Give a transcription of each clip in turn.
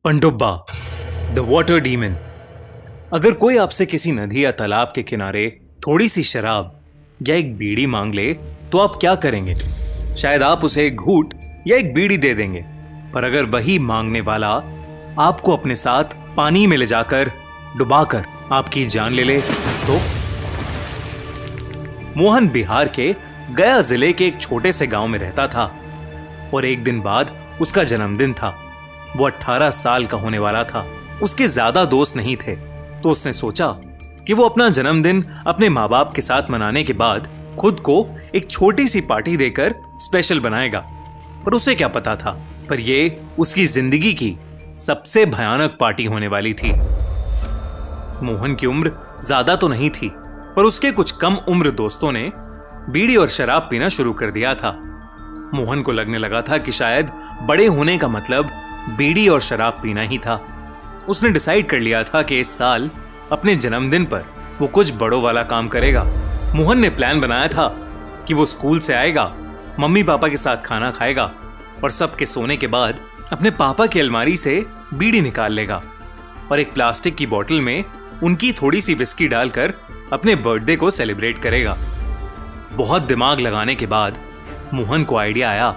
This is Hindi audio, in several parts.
पनडुब्बा द वाटर डीमन। अगर कोई आपसे किसी नदी या तालाब के किनारे थोड़ी सी शराब या एक बीड़ी मांग ले तो आप क्या करेंगे? शायद आप उसे एक घूंट या एक बीड़ी दे देंगे, पर अगर वही मांगने वाला आपको अपने साथ पानी में ले जाकर डुबाकर आपकी जान ले ले तो? मोहन बिहार के गया जिले के एक छोटे से गांव में रहता था और एक दिन बाद उसका जन्मदिन था। वो 18 साल का होने वाला था। उसके ज्यादा दोस्त नहीं थे, तो उसने सोचा कि वो अपना जन्मदिन अपने माँ बाप के साथ मनाने के बाद खुद को एक छोटी सी पार्टी देकर स्पेशल बनाएगा। पर उसे क्या पता था, पर ये उसकी जिंदगी की सबसे भयानक पार्टी होने वाली थी। मोहन की उम्र ज्यादा तो नहीं थी, पर उसके कुछ कम उम्र दोस्तों ने बीड़ी और शराब पीना शुरू कर दिया था। मोहन को लगने लगा था कि शायद बड़े होने का मतलब बीड़ी और शराब पीना ही था। उसने डिसाइड कर लिया था कि इस साल अपने जन्मदिन पर वो कुछ बड़ों वाला काम करेगा। मोहन ने प्लान बनाया था कि वो स्कूल से आएगा, मम्मी पापा के साथ खाना खाएगा और सबके सोने के बाद अपने पापा की अलमारी से बीड़ी निकाल लेगा और एक प्लास्टिक की बोतल में उनकी थोड़ी सी विस्की डालकर अपने बर्थडे को सेलिब्रेट करेगा। बहुत दिमाग लगाने के बाद मोहन को आइडिया आया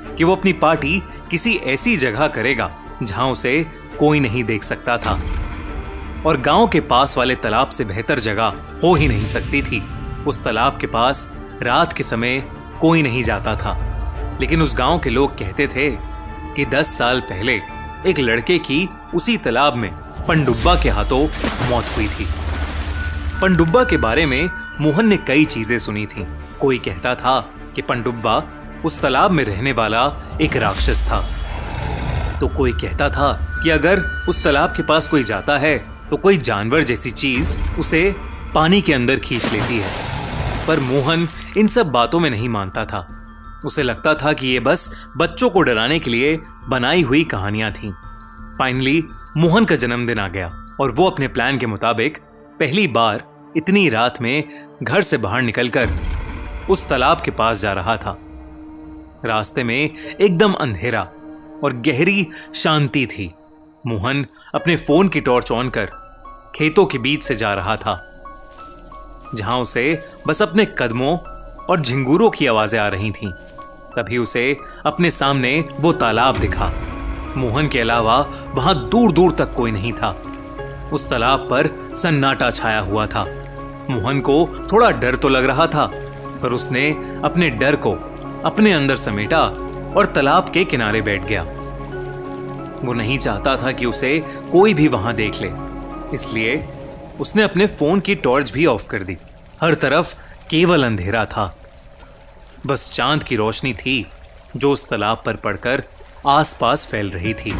कि वो अपनी पार्टी किसी ऐसी जगह करेगा जहां उसे कोई नहीं देख सकता था, और गांव के पास वाले तालाब से बेहतर जगह हो ही नहीं सकती थी। उस तालाब के पास रात के समय कोई नहीं जाता था, लेकिन उस गांव के लोग कहते थे कि 10 साल पहले एक लड़के की उसी तालाब में पनडुब्बा के हाथों मौत हुई थी। पनडुब्बा के बारे में मोहन ने कई चीजें सुनी थी। कोई कहता था कि पनडुब्बा उस तालाब में रहने वाला एक राक्षस था, तो कोई कहता था कि अगर उस तालाब के पास कोई जाता है तो कोई जानवर जैसी चीज उसे पानी के अंदर खींच लेती है। पर मोहन इन सब बातों में नहीं मानता था। उसे लगता था कि ये बस बच्चों को डराने के लिए बनाई हुई कहानियां थीं। फाइनली मोहन का जन्मदिन आ गया और वो अपने प्लान के मुताबिक पहली बार इतनी रात में घर से बाहर निकलकर उस तालाब के पास जा रहा था। रास्ते में एकदम अंधेरा और गहरी शांति थी। मोहन अपने फोन की टॉर्च ऑन कर खेतों के बीच से जा रहा था, जहां उसे बस अपने कदमों और झिंगुरों की आवाजें आ रही थीं। तभी उसे अपने सामने वो तालाब दिखा। मोहन के अलावा वहां दूर दूर तक कोई नहीं था। उस तालाब पर सन्नाटा छाया हुआ था। मोहन को थोड़ा डर तो लग रहा था, पर उसने अपने डर को अपने अंदर समेटा और तालाब के किनारे बैठ गया। वो नहीं चाहता था कि उसे कोई भी वहां देख ले, इसलिए उसने अपने फोन की टॉर्च भी ऑफ कर दी। हर तरफ केवल अंधेरा था, बस चांद की रोशनी थी जो उस तालाब पर पड़कर आसपास फैल रही थी।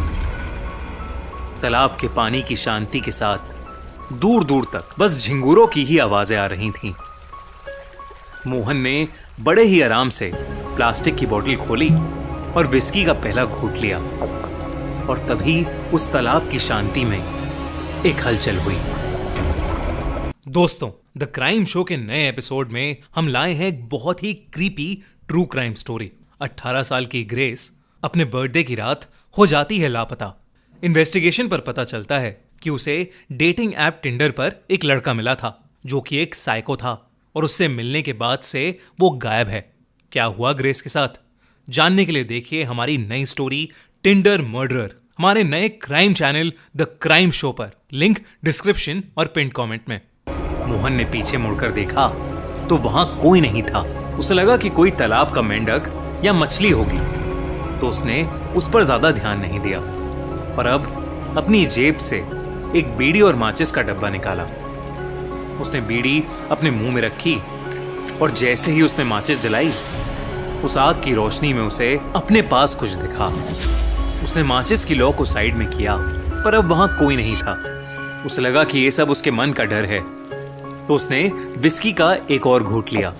तालाब के पानी की शांति के साथ दूर दूर तक बस झिंगुरों की ही आवाजें आ रही थीं। मोहन ने बड़े ही आराम से प्लास्टिक की बोतल खोली और विस्की का पहला घूंट लिया, और तभी उस तालाब की शांति में एक हलचल हुई। दोस्तों, द क्राइम शो के नए एपिसोड में हम लाए हैं एक बहुत ही क्रीपी ट्रू क्राइम स्टोरी। 18 साल की ग्रेस अपने बर्थडे की रात हो जाती है लापता। इन्वेस्टिगेशन पर पता चलता है कि उसे डेटिंग ऐप टिंडर पर एक लड़का मिला था जो कि एक साइको था, और उससे मिलने के बाद से वो गायब है। क्या हुआ ग्रेस के साथ, जानने के लिए देखिए हमारी नई स्टोरी टिंडर मर्डरर हमारे नए crime channel the crime show पर। लिंक डिस्क्रिप्शन और पिन कमेंट में। मोहन ने पीछे मुड़कर देखा तो वहां कोई नहीं था। उसे लगा कि कोई तालाब का मेंढक या मछली होगी, तो उसने उस पर ज्यादा ध्यान नहीं दिया, और अब अपनी जेब से एक बीड़ी और माचिस का डब्बा निकाला। उसने बीड़ी अपने मुंह में रखी और जैसे ही उसने माचिस जलाई, उस आग की रोशनी में उसे अपने पास कुछ दिखा। उसने माचिस की लौ को साइड में किया, पर अब वहां कोई नहीं था। उसे लगा कि ये सब उसके मन का डर है, तो उसने विस्की का एक और घूंट लिया,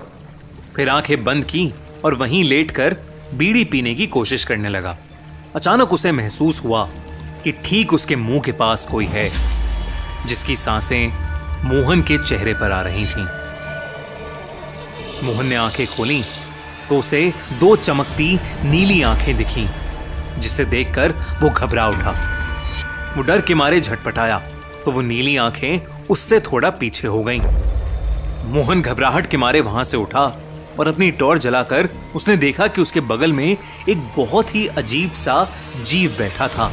फिर आंखें बंद की और वहीं लेटकर बीड़ी पीने की कोशिश करने लगा। अचानक उसे महसूस हुआ कि ठीक उसके मुंह के पास कोई है, जिसकी सांसें मोहन के चेहरे पर आ रही थीं। मोहन ने आंखें खोली तो उसे 2 चमकती नीली आंखें दिखीं, जिसे देखकर वो घबरा उठा। वो डर के मारे झटपटाया तो वो नीली आंखें उससे थोड़ा पीछे हो गईं। मोहन घबराहट के मारे वहां से उठा और अपनी टॉर्च जलाकर उसने देखा कि उसके बगल में एक बहुत ही अजीब सा जीव बैठा था,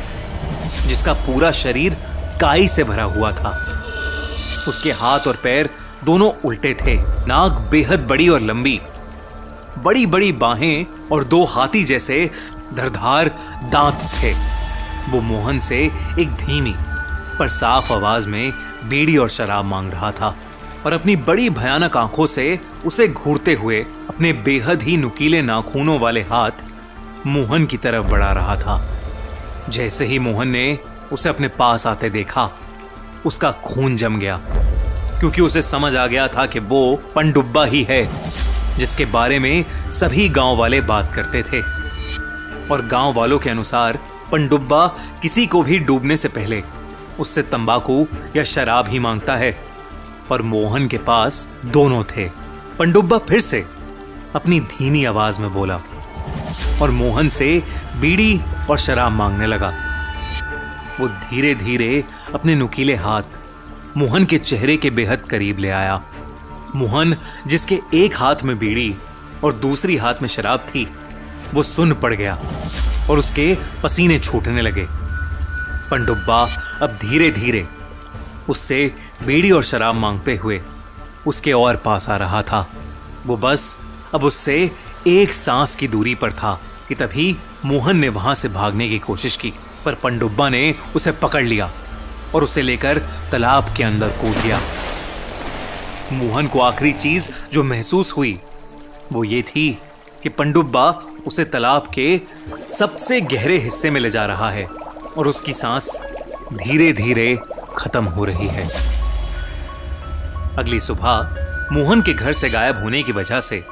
जिसका पूरा शरीर काई से भरा हुआ था। उसके हाथ और पैर दोनों उल्टे थे, नाक बेहद बड़ी और लंबी, बड़ी बड़ी बाहें और 2 हाथी जैसे धारदार दांत थे। वो मोहन से एक धीमी पर साफ आवाज में बीड़ी और शराब मांग रहा था और अपनी बड़ी भयानक आंखों से उसे घूरते हुए अपने बेहद ही नुकीले नाखूनों वाले हाथ मोहन की तरफ बढ़ा रहा था। जैसे ही मोहन ने उसे अपने पास आते देखा, उसका खून जम गया, क्योंकि उसे समझ आ गया था कि वो पनडुब्बा ही है जिसके बारे में सभी गांव वाले बात करते थे। और गांव वालों के अनुसार पनडुब्बा किसी को भी डूबने से पहले उससे तंबाकू या शराब ही मांगता है, और मोहन के पास दोनों थे। पनडुब्बा फिर से अपनी धीमी आवाज में बोला और मोहन से बीड़ी और शराब मांगने लगा। वो धीरे धीरे अपने नुकीले हाथ मोहन के चेहरे के बेहद करीब ले आया। मोहन, जिसके एक हाथ में बीड़ी और दूसरी हाथ में शराब थी, वो सुन्न पड़ गया और उसके पसीने छूटने लगे। पनडुब्बा अब धीरे धीरे उससे बीड़ी और शराब मांगते हुए उसके और पास आ रहा था। वो बस अब उससे एक सांस की दूरी पर था कि तभी मोहन ने वहां से भागने की कोशिश की, पर पनडुब्बा ने उसे पकड़ लिया और उसे लेकर तालाब के अंदर कूद गया। मोहन को आखिरी चीज जो महसूस हुई वो ये थी कि पनडुब्बा उसे तालाब के सबसे गहरे हिस्से में ले जा रहा है और उसकी सांस धीरे धीरे खत्म हो रही है। अगली सुबह मोहन के घर से गायब होने की वजह से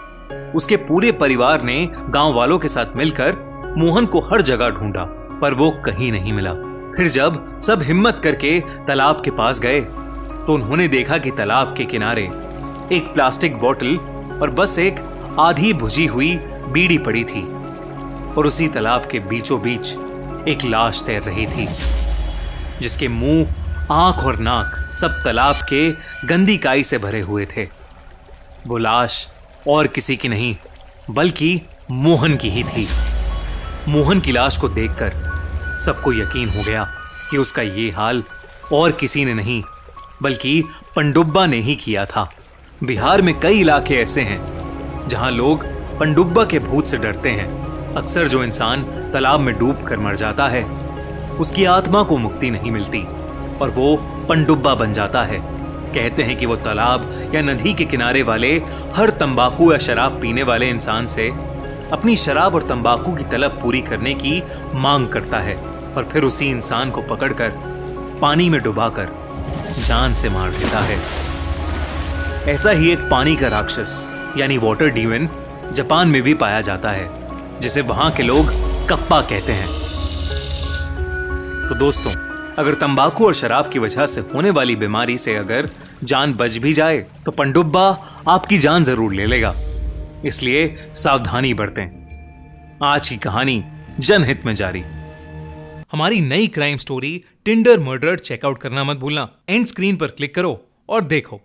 उसके पूरे परिवार ने गांव वालों के साथ मिलकर मोहन को हर जगह ढूंढा, पर वो कहीं नहीं मिला। फिर जब सब हिम्मत करके तालाब के पास गए तो उन्होंने देखा कि तालाब के किनारे एक प्लास्टिक बोतल और बस एक आधी बुझी हुई बीड़ी पड़ी थी, और उसी तालाब के बीचों बीच एक लाश तैर रही थी, जिसके मुंह, आंख और नाक सब तालाब के गंदी काई से भरे हुए थे। वो लाश और किसी की नहीं बल्कि मोहन की ही थी। मोहन की लाश को देखकर सबको यकीन हो गया कि उसका ये हाल और किसी ने नहीं बल्कि पनडुब्बा ने ही किया था। बिहार में कई इलाके ऐसे हैं जहां लोग पनडुब्बा के भूत से डरते हैं। अक्सर जो इंसान तालाब में डूब कर मर जाता है उसकी आत्मा को मुक्ति नहीं मिलती और वो पनडुब्बा बन जाता है। कहते हैं कि वो तालाब या नदी के किनारे वाले हर तंबाकू या शराब पीने वाले इंसान से अपनी शराब और तंबाकू की तलब पूरी करने की मांग करता है और फिर उसी इंसान को पकड़कर पानी में डुबाकर जान से मार देता है। ऐसा ही एक पानी का राक्षस यानी वाटर डीमन जापान में भी पाया जाता है, जिसे वहां के लोग कप्पा कहते हैं। तो दोस्तों, अगर तंबाकू और शराब की वजह से होने वाली बीमारी से अगर जान बच भी जाए तो पनडुब्बा आपकी जान जरूर ले लेगा, इसलिए सावधानी बरतें। आज की कहानी जनहित में जारी। हमारी नई crime story Tinder murder check out करना मत भूलना। एंड स्क्रीन पर क्लिक करो और देखो।